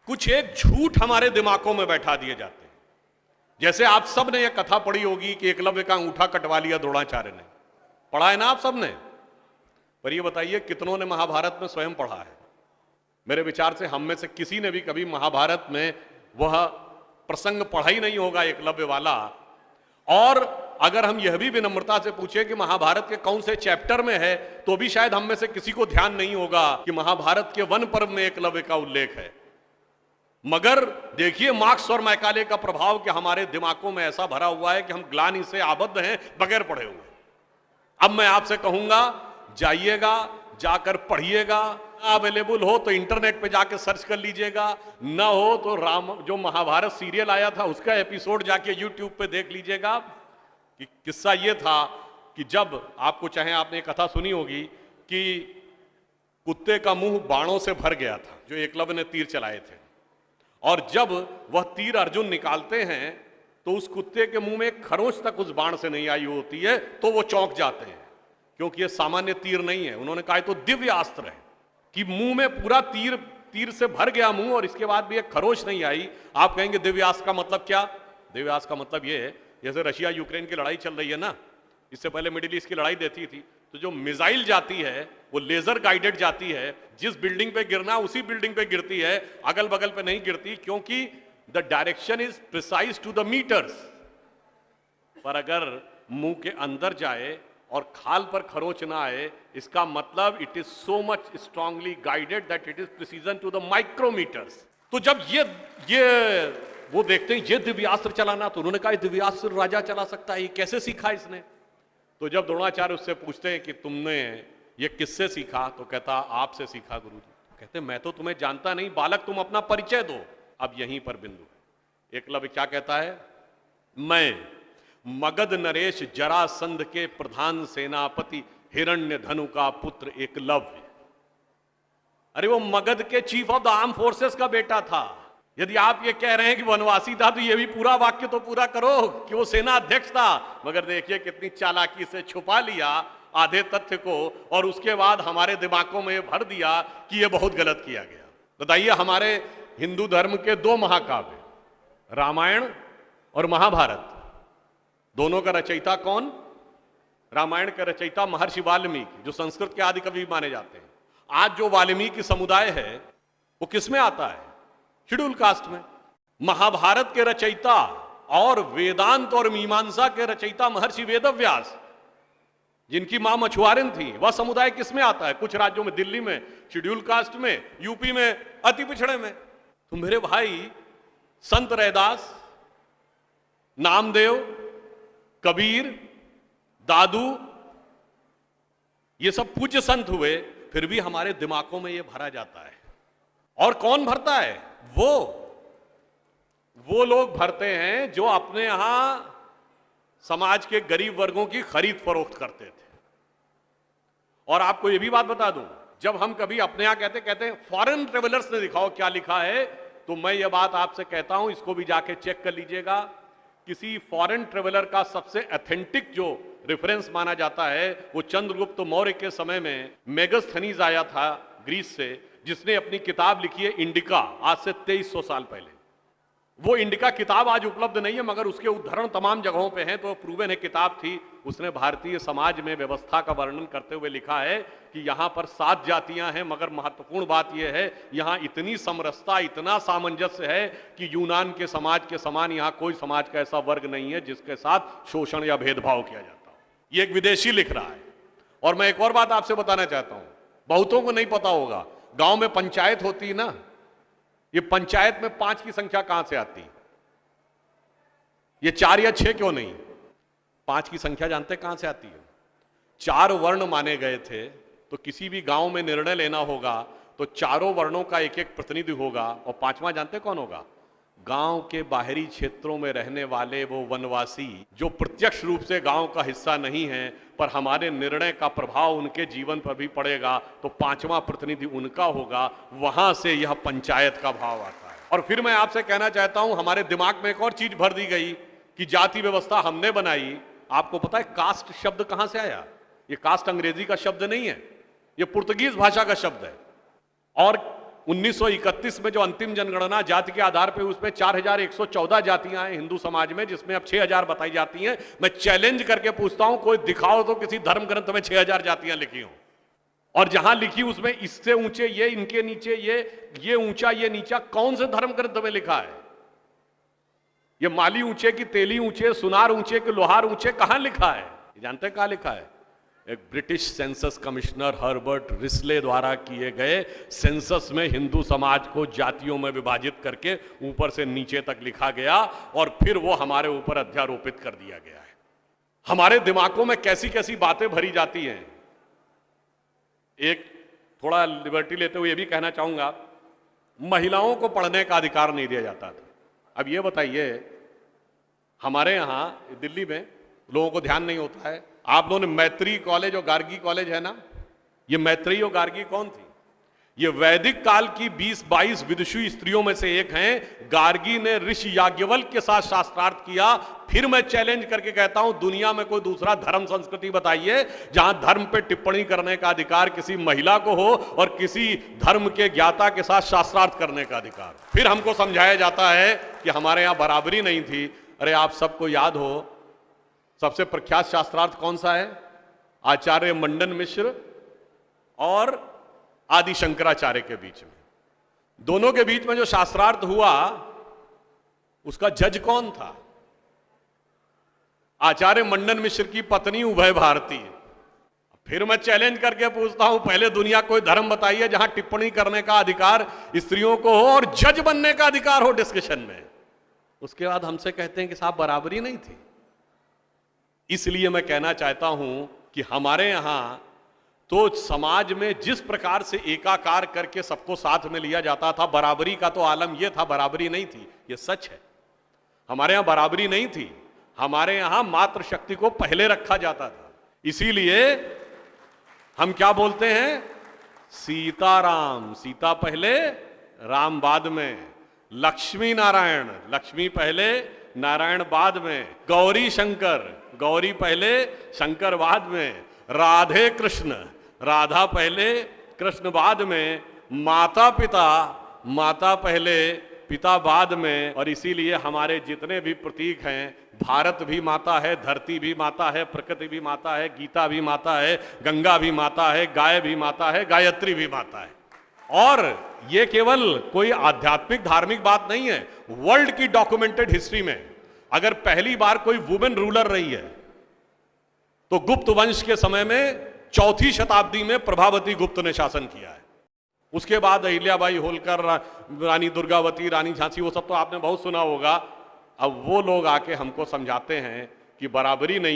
कुछ एक झूठ हमारे दिमागों में बैठा दिए जाते हैं। जैसे आप सब ने यह कथा पढ़ी होगी कि एकलव्य का अंगूठा कटवा लिया द्रोणाचार्य ने, पढ़ा है ना आप सब ने? पर यह बताइए कितनों ने महाभारत में स्वयं पढ़ा है? मेरे विचार से हम में से किसी ने भी कभी महाभारत में वह प्रसंग पढ़ा ही नहीं होगा एकलव्य वाला। और अगर हम यह भी विनम्रता से पूछे कि महाभारत के कौन से चैप्टर में है, तो भी शायद हम में से किसी को ध्यान नहीं होगा कि महाभारत के वन पर्व में एकलव्य का उल्लेख है। मगर देखिए मार्क्स और मैकाले का प्रभाव कि हमारे दिमागों में ऐसा भरा हुआ है कि हम ग्लानि से आबद्ध हैं बगैर पढ़े हुए। अब मैं आपसे कहूंगा, जाइएगा, जाकर पढ़िएगा। अवेलेबल हो तो इंटरनेट पे जाके सर्च कर लीजिएगा, ना हो तो जो महाभारत सीरियल आया था उसका एपिसोड जाके यूट्यूब पे देख लीजिएगा। कि किस्सा ये था कि जब आपको चाहे आपने कथा सुनी होगी कि कुत्ते का मुंह बाणों से भर गया था, जो एकलव्य ने तीर चलाए थे, और जब वह तीर अर्जुन निकालते हैं तो उस कुत्ते के मुंह में एक खरोंच तक उस बाण से नहीं आई होती है, तो वो चौंक जाते हैं क्योंकि ये सामान्य तीर नहीं है। उन्होंने कहा तो दिव्य अस्त्र है कि मुंह में पूरा तीर से भर गया मुंह और इसके बाद भी एक खरोंच नहीं आई। आप कहेंगे दिव्यास्त्र का मतलब क्या? दिव्यास्त्र का मतलब ये है, जैसे रशिया यूक्रेन की लड़ाई चल रही है ना, इससे पहले मिडिल ईस्ट की लड़ाई देती थी, तो जो मिसाइल जाती है वो लेजर गाइडेड जाती है, जिस बिल्डिंग पे गिरना उसी बिल्डिंग पे गिरती है, अगल बगल पे नहीं गिरती, क्योंकि the direction is precise to the meters. पर अगर मुंह के अंदर जाए और खाल पर खरोंच ना आए, इसका मतलब it is so much strongly guided that it is precision to the micrometers. तो जब ये वो देखते हैं ये दिव्यास्त्र चलाना, तो उन्होंने कहा दिव्यास्त्र राजा चला सकता है, ये कैसे सीखा इसने? तो जब द्रोणाचार्य उससे पूछते हैं कि तुमने ये किससे सीखा, तो कहता आपसे सीखा गुरुजी। कहते मैं तो तुम्हें जानता नहीं बालक, तुम अपना परिचय दो। अब यहीं पर बिंदु है। एकलव्य क्या कहता है? मैं मगध नरेश जरासंध के प्रधान सेनापति हिरण्यधनु का पुत्र एकलव्य। अरे वो मगध के chief of the arm forces का बेटा था। यदि आप ये कह रहे हैं कि वनवासी था, तो ये भी पूरा वाक्य तो पूरा करो कि वो सेना अध्यक्ष था। मगर देखिए कितनी चालाकी से छुपा लिया आधे तथ्य को, और उसके बाद हमारे दिमागों में भर दिया कि ये बहुत गलत किया गया। बताइए, हमारे हिंदू धर्म के दो महाकाव्य, रामायण और महाभारत, दोनों का रचयिता कौन? रामायण का रचयिता महर्षि वाल्मीकि, जो संस्कृत के आदि कवि माने जाते हैं। आज जो वाल्मीकि समुदाय है वो किसमें आता है? शेड्यूल कास्ट में। महाभारत के रचयिता और वेदांत और मीमांसा के रचयिता महर्षि वेदव्यास, जिनकी मां मछुआरिन थी, वह समुदाय किसमें आता है? कुछ राज्यों में, दिल्ली में शेड्यूल कास्ट में, यूपी में अति पिछड़े में। तो मेरे भाई, संत रैदास, नामदेव, कबीर, दादू, ये सब पूज्य संत हुए, फिर भी हमारे दिमागों में ये भरा जाता है। और कौन भरता है? वो लोग भरते हैं जो अपने यहां समाज के गरीब वर्गों की खरीद फरोख्त करते थे। और आपको यह भी बात बता दूं, जब हम कभी अपने यहां कहते हैं फॉरेन ट्रेवलर्स ने दिखाओ क्या लिखा है, तो मैं ये बात आपसे कहता हूं, इसको भी जाके चेक कर लीजिएगा। किसी फॉरेन ट्रेवलर का सबसे ऑथेंटिक जो रेफरेंस माना जाता है, वो चंद्रगुप्त मौर्य के समय में मेगस्थनीज आया था ग्रीस से, जिसने अपनी किताब लिखी है इंडिका, आज से 2300 साल पहले। वो इंडिका किताब आज उपलब्ध नहीं है, मगर उसके उद्धरण तमाम जगहों पे हैं, तो प्रूवन है किताब थी। उसने भारतीय समाज में व्यवस्था का वर्णन करते हुए लिखा है कि यहां पर 7 जातियां हैं, मगर महत्वपूर्ण बात यह है यहां इतनी समरसता, इतना सामंजस्य है कि यूनान के समाज के समान यहां कोई समाज का ऐसा वर्ग नहीं है जिसके साथ शोषण या भेदभाव किया जाता हो। ये एक विदेशी लिख रहा है। और मैं एक और बात आपसे बताना चाहता हूं, बहुतों को नहीं पता होगा, गांव में पंचायत होती है ना, ये पंचायत में 5 की संख्या कहां से आती? ये 4 या 6 क्यों नहीं? 5 की संख्या जानते कहां से आती है? 4 वर्ण माने गए थे, तो किसी भी गांव में निर्णय लेना होगा तो चारों वर्णों का एक एक प्रतिनिधि होगा, और 5वां जानते कौन होगा? गांव के बाहरी क्षेत्रों में रहने वाले वो वनवासी, जो प्रत्यक्ष रूप से गांव का हिस्सा नहीं है, पर हमारे निर्णय का प्रभाव उनके जीवन पर भी पड़ेगा, तो 5वां प्रतिनिधि उनका होगा। वहां से यह पंचायत का भाव आता है। और फिर मैं आपसे कहना चाहता हूं, हमारे दिमाग में एक और चीज भर दी गई कि जाति व्यवस्था हमने बनाई। आपको पता है कास्ट शब्द कहां से आया? ये कास्ट अंग्रेजी का शब्द नहीं है, ये पुर्तगीज भाषा का शब्द है। और 1931 में जो अंतिम जनगणना जाति के आधार पर उसमें 4114 जातियां हैं हिंदू समाज में, जिसमें अब 6000 बताई जाती हैं। मैं चैलेंज करके पूछता हूं, कोई दिखाओ तो किसी धर्म ग्रंथ में 6000 जातियां लिखी हो, और जहां लिखी उसमें इससे ऊंचे ये, इनके नीचे ये ऊंचा ये नीचा, कौन से धर्म ग्रंथ में लिखा है? ये माली ऊंचे की तेली ऊंचे, सुनार ऊंचे कि लोहार ऊंचे, कहां लिखा है? जानते हैं कहां लिखा है? एक British census commissioner Herbert Risley द्वारा किए गए सेंसस में हिंदू समाज को जातियों में विभाजित करके ऊपर से नीचे तक लिखा गया, और फिर वो हमारे ऊपर अध्यारोपित कर दिया गया है। हमारे दिमागों में कैसी कैसी बातें भरी जाती हैं। एक थोड़ा लिबर्टी लेते हुए ये भी कहना चाहूंगा, महिलाओं को पढ़ने का अधिकार नहीं दिया जाता था। अब ये बताइए, हमारे यहां दिल्ली में लोगों को ध्यान नहीं होता है, आप लोगों ने मैत्री कॉलेज और गार्गी कॉलेज है ना, ये मैत्री और गार्गी कौन थी? ये वैदिक काल की 20-22 विदुषी स्त्रियों में से एक हैं। गार्गी ने ऋषि याज्ञवल्क्य के साथ शास्त्रार्थ किया। फिर मैं चैलेंज करके कहता हूं, दुनिया में कोई दूसरा धर्म संस्कृति बताइए जहां धर्म पे टिप्पणी करने का अधिकार किसी महिला को हो और किसी धर्म के ज्ञाता के साथ शास्त्रार्थ करने का अधिकार। फिर हमको समझाया जाता है कि हमारे यहां बराबरी नहीं थी। अरे आप सबको याद हो, सबसे प्रख्यात शास्त्रार्थ कौन सा है? आचार्य मंडन मिश्र और आदि शंकराचार्य के बीच में, दोनों के बीच में जो शास्त्रार्थ हुआ उसका जज कौन था? आचार्य मंडन मिश्र की पत्नी उभय भारती। फिर मैं चैलेंज करके पूछता हूं, पहले दुनिया कोई धर्म बताइए जहां टिप्पणी करने का अधिकार स्त्रियों को हो और जज बनने का अधिकार हो डिस्कशन में। उसके बाद हमसे कहते हैं कि साहब बराबरी नहीं थी। इसलिए मैं कहना चाहता हूं कि हमारे यहां तो समाज में जिस प्रकार से एकाकार करके सबको साथ में लिया जाता था, बराबरी का तो आलम यह था, बराबरी नहीं थी, यह सच है। हमारे यहां बराबरी नहीं थी, हमारे यहां मातृशक्ति को पहले रखा जाता था। इसीलिए हम क्या बोलते हैं? सीताराम, सीता पहले राम बाद में। लक्ष्मी नारायण, लक्ष्मी पहले नारायण बाद में। गौरी शंकर, गौरी पहले शंकर बाद में। राधे कृष्ण, राधा पहले कृष्ण बाद में। माता पिता, माता पहले पिता बाद में। और इसीलिए हमारे जितने भी प्रतीक हैं, भारत भी माता है, धरती भी माता है, प्रकृति भी माता है, गीता भी माता है, गंगा भी माता है, गाय भी माता है, गायत्री भी माता है। और ये केवल कोई आध्यात्मिक धार्मिक बात नहीं है, वर्ल्ड की डॉक्यूमेंटेड हिस्ट्री में अगर पहली बार कोई वुमेन रूलर रही है तो गुप्त वंश के समय में 4वीं शताब्दी में प्रभावती गुप्त ने शासन किया है। उसके बाद अहिल्याबाई होलकर, रानी दुर्गावती, रानी झांसी, वो सब तो आपने बहुत सुना होगा। अब वो लोग आके हमको समझाते हैं कि बराबरी नहीं